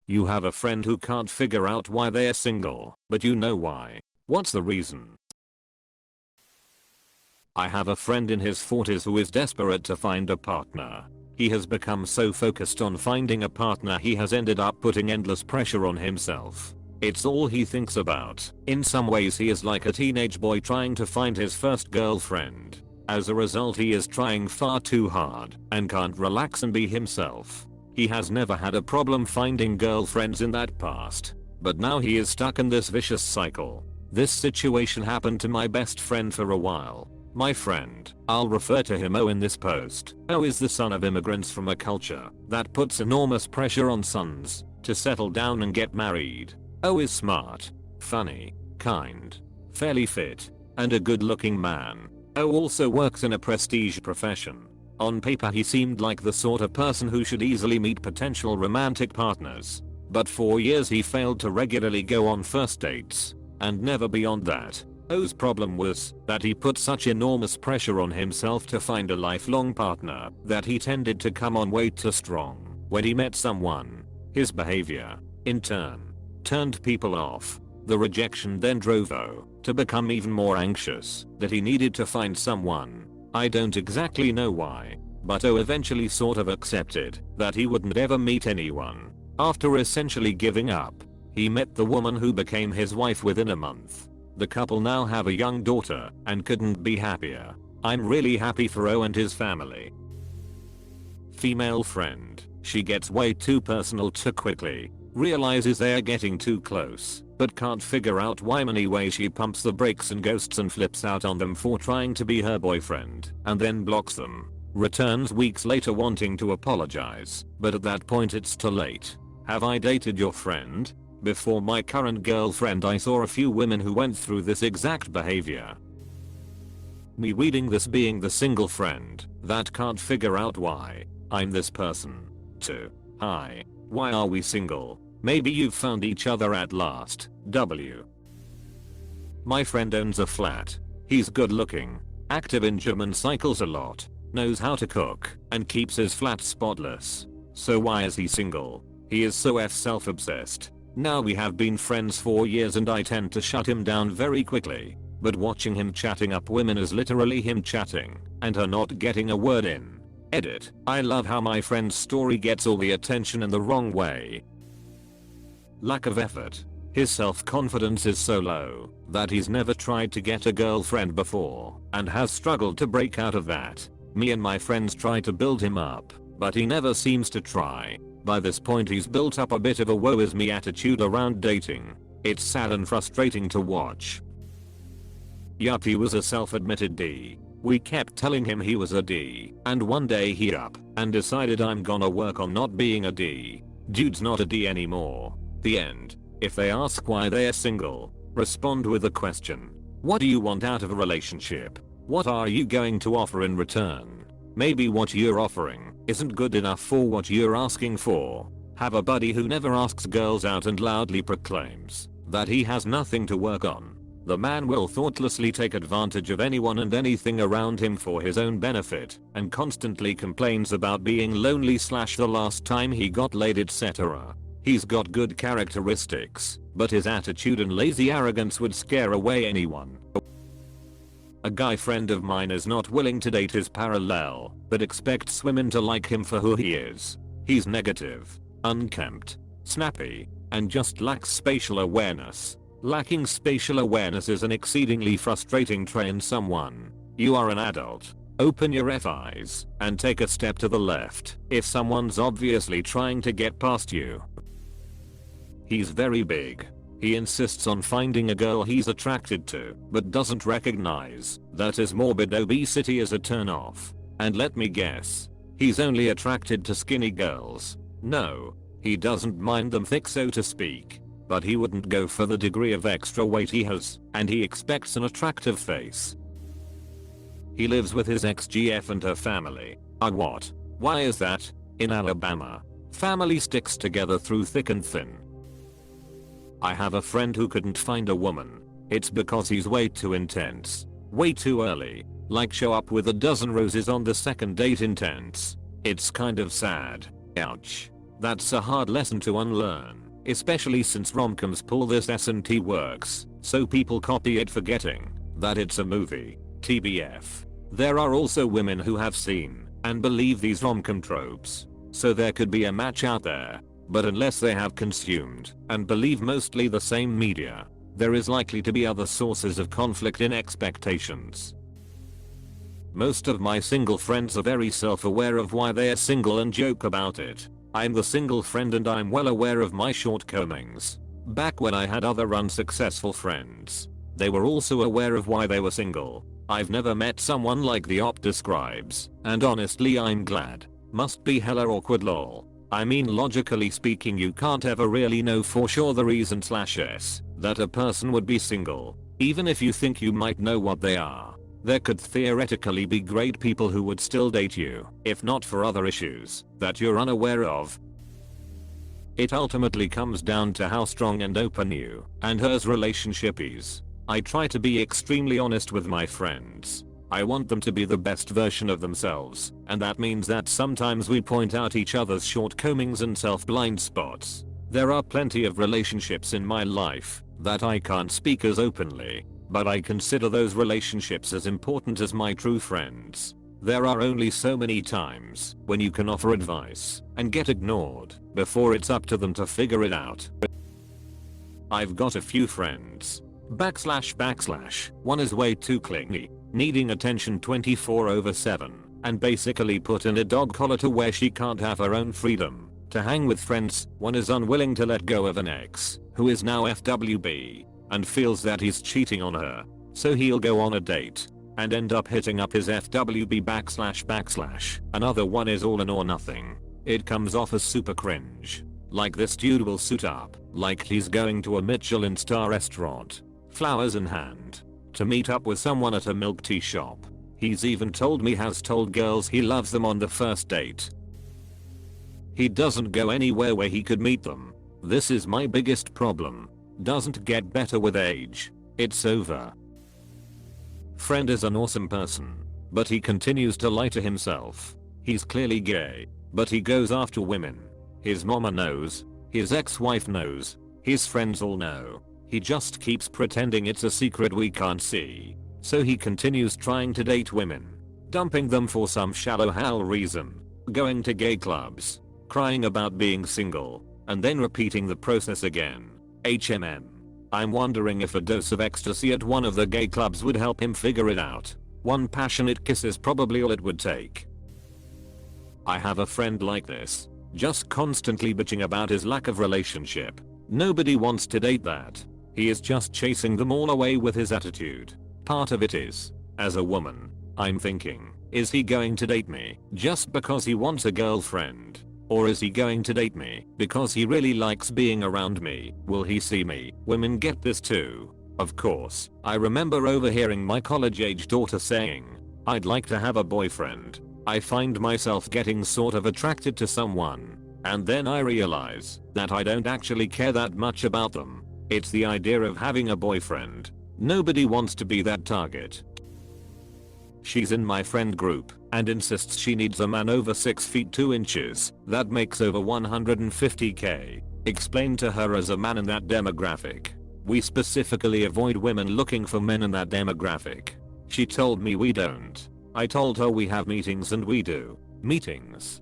You have a friend who can't figure out why they're single, but you know why. What's the reason? I have a friend in his 40s who is desperate to find a partner. He has become so focused on finding a partner he has ended up putting endless pressure on himself. It's all he thinks about. In some ways he is like a teenage boy trying to find his first girlfriend. As a result he is trying far too hard and can't relax and be himself. He has never had a problem finding girlfriends in that past, but now he is stuck in this vicious cycle. This situation happened to my best friend for a while. My friend, I'll refer to him O in this post. O is the son of immigrants from a culture that puts enormous pressure on sons to settle down and get married. O is smart, funny, kind, fairly fit, and a good looking man. O also works in a prestige profession. On paper he seemed like the sort of person who should easily meet potential romantic partners. But for years he failed to regularly go on first dates, and never beyond that. O's problem was that he put such enormous pressure on himself to find a lifelong partner that he tended to come on way too strong when he met someone. His behavior, in turn, turned people off. The rejection then drove O to become even more anxious that he needed to find someone. I don't exactly know why, but O eventually sort of accepted that he wouldn't ever meet anyone. After essentially giving up, he met the woman who became his wife within a month. The couple now have a young daughter and couldn't be happier. I'm really happy for O and his family. Female friend. She gets way too personal too quickly. Realizes they're getting too close, but can't figure out why. Anyway she pumps the brakes and ghosts and flips out on them for trying to be her boyfriend and then blocks them. Returns weeks later wanting to apologize, but at that point it's too late. Have I dated your friend? Before my current girlfriend I saw a few women who went through this exact behavior. Me reading this being the single friend that can't figure out why I'm this person. 2. Hi. Why are we single? Maybe you've found each other at last. W. My friend owns a flat. He's good looking, active in gym and cycles a lot, knows how to cook, and keeps his flat spotless. So why is he single? He is so self-obsessed. Now we have been friends for years and I tend to shut him down very quickly, but watching him chatting up women is literally him chatting and her not getting a word in. Edit. I love how my friend's story gets all the attention in the wrong way. Lack of effort. His self-confidence is so low that he's never tried to get a girlfriend before and has struggled to break out of that. Me and my friends try to build him up, but he never seems to try. By this point he's built up a bit of a woe is me attitude around dating. It's sad and frustrating to watch. Yup, he was a self-admitted D. We kept telling him he was a D, and one day he up and decided I'm gonna work on not being a D. Dude's not a D anymore. The end. If they ask why they're single, respond with a question. What do you want out of a relationship? What are you going to offer in return? Maybe what you're offering isn't good enough for what you're asking for. Have a buddy who never asks girls out and loudly proclaims that he has nothing to work on. The man will thoughtlessly take advantage of anyone and anything around him for his own benefit and constantly complains about being lonely / the last time he got laid, etc. He's got good characteristics, but his attitude and lazy arrogance would scare away anyone. A guy friend of mine is not willing to date his parallel, but expects women to like him for who he is. He's negative, unkempt, snappy, and just lacks spatial awareness. Lacking spatial awareness is an exceedingly frustrating trait in someone. You are an adult. Open your eyes and take a step to the left if someone's obviously trying to get past you. He's very big. He insists on finding a girl he's attracted to, but doesn't recognize that his morbid obesity is a turn-off. And let me guess, he's only attracted to skinny girls. No, he doesn't mind them thick so to speak, but he wouldn't go for the degree of extra weight he has, and he expects an attractive face. He lives with his ex-GF and her family. What? Why is that? In Alabama, family sticks together through thick and thin. I have a friend who couldn't find a woman. It's because he's way too intense. Way too early. Like show up with a dozen roses on the second date intense. It's kind of sad. Ouch. That's a hard lesson to unlearn, especially since romcoms pull this S&T works, so people copy it forgetting that it's a movie. TBF. There are also women who have seen and believe these romcom tropes, so there could be a match out there, but unless they have consumed and believe mostly the same media, there is likely to be other sources of conflict in expectations. Most of my single friends are very self-aware of why they are single and joke about it. I'm the single friend and I'm well aware of my shortcomings. Back when I had other unsuccessful friends, they were also aware of why they were single. I've never met someone like the op describes, and honestly I'm glad. Must be hella awkward lol. I mean, logically speaking, you can't ever really know for sure the reason /s that a person would be single, even if you think you might know what they are. There could theoretically be great people who would still date you, if not for other issues that you're unaware of. It ultimately comes down to how strong and open you and hers relationship is. I try to be extremely honest with my friends. I want them to be the best version of themselves, and that means that sometimes we point out each other's shortcomings and self-blind spots. There are plenty of relationships in my life that I can't speak as openly, but I consider those relationships as important as my true friends. There are only so many times when you can offer advice and get ignored before it's up to them to figure it out. I've got a few friends. One is way too clingy, needing attention 24/7, and basically put in a dog collar to where she can't have her own freedom to hang with friends. One is unwilling to let go of an ex who is now FWB and feels that he's cheating on her, so he'll go on a date and end up hitting up his FWB /. Another one is all in or nothing. It comes off as super cringe. Like this dude will suit up like he's going to a Michelin star restaurant, flowers in hand, to meet up with someone at a milk tea shop. He's even told me has told girls he loves them on the first date. He doesn't go anywhere where he could meet them. This is my biggest problem. Doesn't get better with age. It's over. Friend is an awesome person, but he continues to lie to himself. He's clearly gay, but he goes after women. His mama knows, his ex-wife knows, his friends all know. He just keeps pretending it's a secret we can't see. So he continues trying to date women, dumping them for some shallow hell reason, going to gay clubs, crying about being single, and then repeating the process again. I'm wondering if a dose of ecstasy at one of the gay clubs would help him figure it out. One passionate kiss is probably all it would take. I have a friend like this, just constantly bitching about his lack of relationship. Nobody wants to date that. He is just chasing them all away with his attitude. Part of it is, as a woman, I'm thinking, is he going to date me just because he wants a girlfriend? Or is he going to date me because he really likes being around me? Will he see me? Women get this too. Of course, I remember overhearing my college-age daughter saying, I'd like to have a boyfriend. I find myself getting sort of attracted to someone, and then I realize that I don't actually care that much about them. It's the idea of having a boyfriend. Nobody wants to be that target. She's in my friend group and insists she needs a man over 6 feet 2 inches that makes over 150k. Explained to her as a man in that demographic, we specifically avoid women looking for men in that demographic. She told me we don't. I told her we have meetings and we do meetings.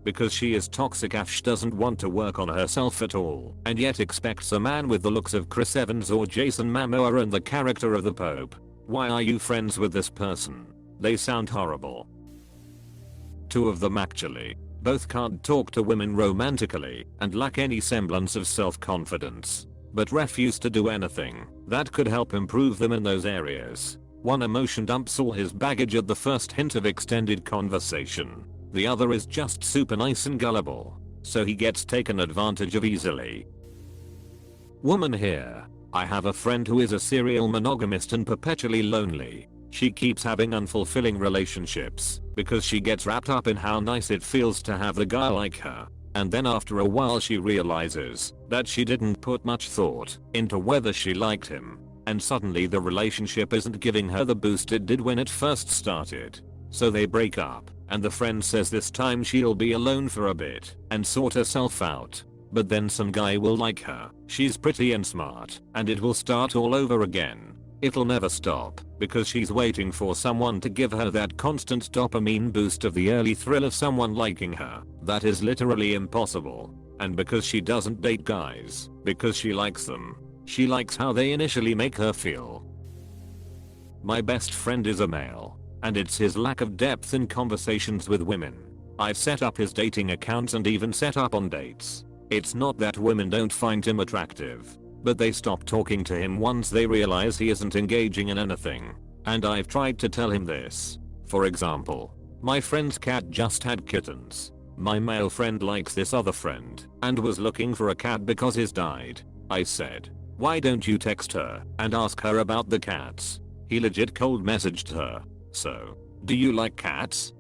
Because she is toxic AF doesn't want to work on herself at all and yet expects a man with the looks of Chris Evans or Jason Momoa and the character of the Pope. Why are you friends with this person? They sound horrible. Two of them actually. Both can't talk to women romantically and lack any semblance of self-confidence, but refuse to do anything that could help improve them in those areas. One emotion dumps all his baggage at the first hint of extended conversation. The other is just super nice and gullible, so he gets taken advantage of easily. Woman here. I have a friend who is a serial monogamist and perpetually lonely. She keeps having unfulfilling relationships because she gets wrapped up in how nice it feels to have the guy like her, and then after a while she realizes that she didn't put much thought into whether she liked him, and suddenly the relationship isn't giving her the boost it did when it first started. So they break up, and the friend says this time she'll be alone for a bit and sort herself out. But then some guy will like her, she's pretty and smart, and it will start all over again. It'll never stop, because she's waiting for someone to give her that constant dopamine boost of the early thrill of someone liking her. That is literally impossible. And because she doesn't date guys, because she likes them. She likes how they initially make her feel. My best friend is a male, and it's his lack of depth in conversations with women. I've set up his dating accounts and even set up on dates. It's not that women don't find him attractive, but they stop talking to him once they realize he isn't engaging in anything. And I've tried to tell him this. For example, my friend's cat just had kittens. My male friend likes this other friend and was looking for a cat because his died. I said, why don't you text her and ask her about the cats? He legit cold messaged her. So, do you like cats?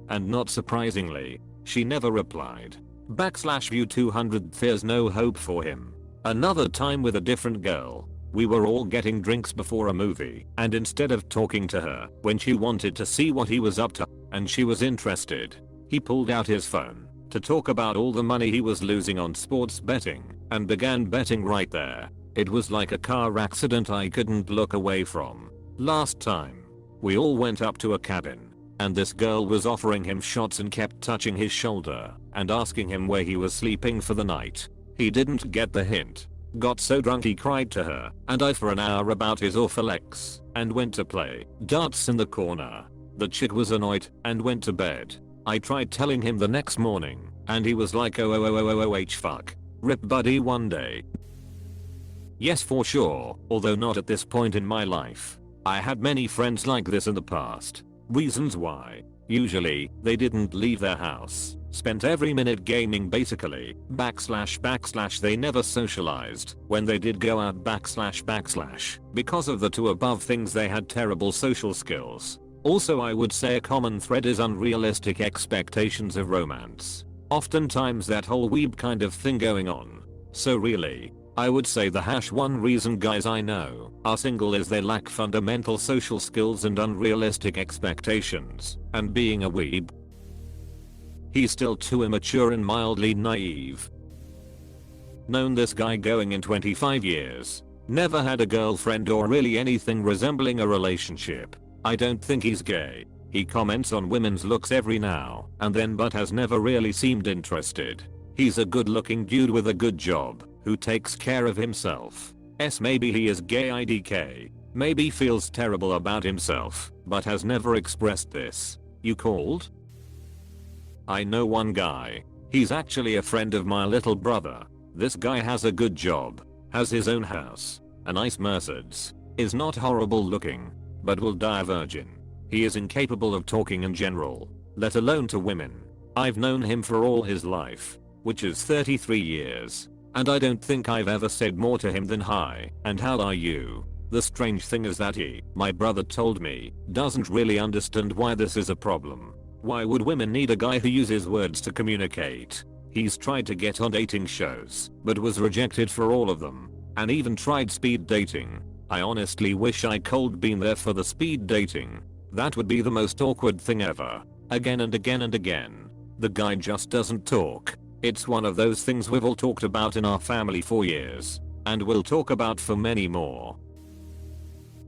And not surprisingly, she never replied. View 200 there's no hope for him. Another time with a different girl. We were all getting drinks before a movie, and instead of talking to her when she wanted to see what he was up to and she was interested, he pulled out his phone to talk about all the money he was losing on sports betting and began betting right there. It was like a car accident I couldn't look away from. Last time, we all went up to a cabin, and this girl was offering him shots and kept touching his shoulder and asking him where he was sleeping for the night. He didn't get the hint. Got so drunk he cried to her and I for an hour about his awful ex and went to play darts in the corner. The chick was annoyed and went to bed. I tried telling him the next morning and he was like oh fuck. Rip buddy one day. Yes for sure, although not at this point in my life. I had many friends like this in the past. Reasons why. Usually, they didn't leave their house. Spent every minute gaming basically, / they never socialized. When they did go out / because of the two above things they had terrible social skills. Also I would say a common thread is unrealistic expectations of romance. Oftentimes that whole weeb kind of thing going on. So really, I would say the one reason guys I know are single is they lack fundamental social skills and unrealistic expectations, and being a weeb. He's still too immature and mildly naive. Known this guy going in 25 years. Never had a girlfriend or really anything resembling a relationship. I don't think he's gay. He comments on women's looks every now and then but has never really seemed interested. He's a good looking dude with a good job who takes care of himself. Maybe he is gay IDK. Maybe feels terrible about himself but has never expressed this. You called? I know one guy. He's actually a friend of my little brother. This guy has a good job, has his own house, a nice Mercedes, is not horrible looking, but will die a virgin. He is incapable of talking in general, let alone to women. I've known him for all his life, which is 33 years, and I don't think I've ever said more to him than hi, and how are you? The strange thing is that he, my brother told me, doesn't really understand why this is a problem. Why would women need a guy who uses words to communicate? He's tried to get on dating shows, but was rejected for all of them, and even tried speed dating. I honestly wish I could been there for the speed dating. That would be the most awkward thing ever. Again and again and again. The guy just doesn't talk. It's one of those things we've all talked about in our family for years, and will talk about for many more.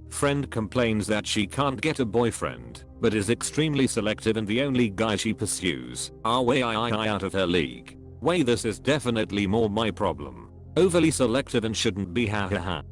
Friend complains that she can't get a boyfriend, but is extremely selective and the only guy she pursues are way out of her league. This is definitely more my problem. Overly selective and shouldn't be hahaha.